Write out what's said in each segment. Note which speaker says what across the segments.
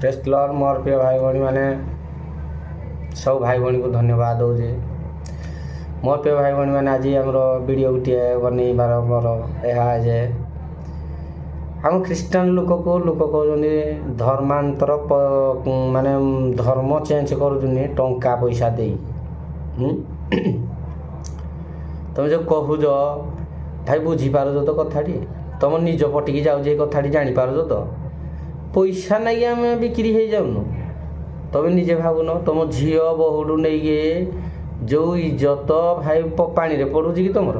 Speaker 1: press Lord मोर प्रिय भाई भाई मैंने सब भाई भाई को धन्यवाद दूजे मोर प्रिय भाई भाई मैंने आज आमर वीडियो गोटे बनईबार मोर यह जे हम ख्रीष्टान लोक कहते धर्मांतर माने धर्म चेंज कर टंका पैसा दे तुम जो कहूज भाई बुझीपार तो कथाटी तुम निज पटिकी जाऊे कथाटी जापार तो पैसा नहीं आम बिक्री हो जाऊन तुम निजे भावुन तुम झील बहु नहीं जो इज्जत भाई पानी रे पड़ूँ कि तुम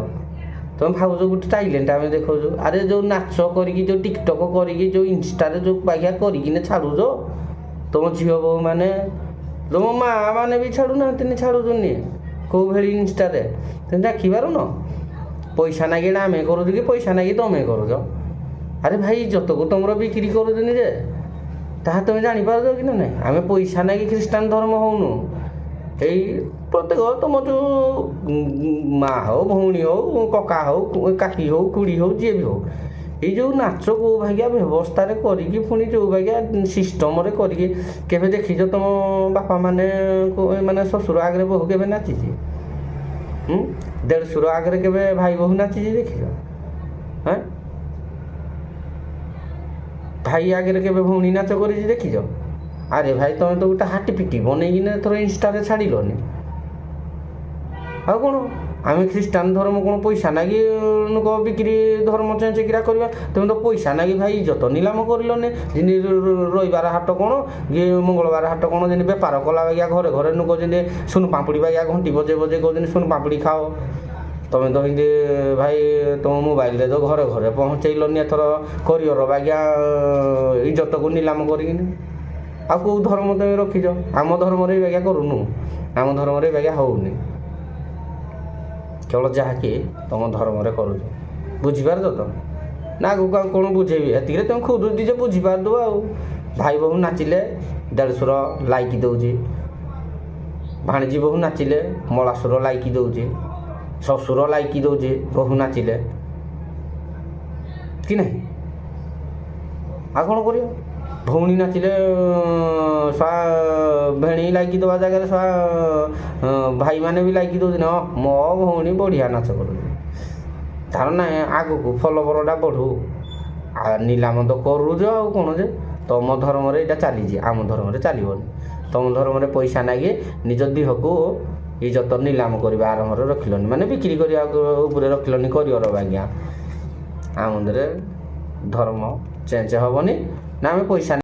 Speaker 1: तुम भावुज गोटे टाइलेंट आम देखो अरे जो नाच करी जो टिकटक करी जो इंस्टा जो बागिया कर छाड़ुज तुम झील बहु मैंने तुम माँ मैंने भी छाड़ू ना छाड़ुनी कौ भाई इंस्टा तुम देखी पारुन पैसा नागे आम करूँ कि पैसा नागे तुम करुच अरे भाई इज्जत को तुम बिक्री करुनी जे ताहा तुम जापार कि ना आम पैसा नागे ख्रीष्टान धर्म होनु यही प्रत्येक तुम जो माँ हो भौणी हो कका हो काकी हो खुड़ी हो जी भी हो ये जो नाच को भाग्या व्यवस्था करी पुणी जो भाग्या सिस्टम करें देखीच तुम बापा माने माने शशुर आगे बहु के नाची देढ़शुर आगे के भाई बहु नाची देखीच हाँ भाई आगे के भौणी नाच कर देखीच अरे भाई तुम तो गोटे हाटी पिटी बनईकिन थोड़ा इंस्टा छाड़लनि आ कौन आम ख्रीष्टान धर्म कौन पैसा नागी लोक बिक्री धर्म चेंज करवा तुम तो पैसा नागी भाई इज्जत निलाम करलनि रविवार हाट कौन ये मंगलवार हाट कौन जमी बेपार कला बागिया घरे घरे लोक जमी सुन पापड़ी बागिया घंटी बजे बजे कहते सुन पापड़ी खाओ तुम तो हिंदी भाई तुम मोबाइल तो घरे घरे पहुँचलनि एथर करियर बागिया इज्जत को निलाम कर आ कौ धर्म तुम रखीच आम धर्म बागिया करूनु आम धर्म बागिया होनी केवल जहाँकि तुम धर्म कर बुझीपार तो ना आगू कौन बुझेबी एति तुम खुद दीजे बुझीपार दो आ भाई बहु नाचिले देढ़शुर लाइक दौचे भाणीजी बहु नाचिले मलासुर लाइक दौचे शशुर लाइक दौचे बहु नाचिले कि नहीं आ कौन कर भौणी नाचिले भेणी लाइक दवा जगह भाई माने भी लाइक दौन मो भौणी बढ़िया नाच कर तार ना आग को फलवरटा बढ़ू आ नीलाम तो करूज आ कौन जे तुम धर्म यहाँ चली आम धर्म चलनी तुम धर्म पैसा नागे निज देह को इज्जत नीलाम करवा आरंभ रखिलनि माने बिक्री करने रखिलनि करियर बागिया आम धर्म चेंज हेनी ना आम पैसा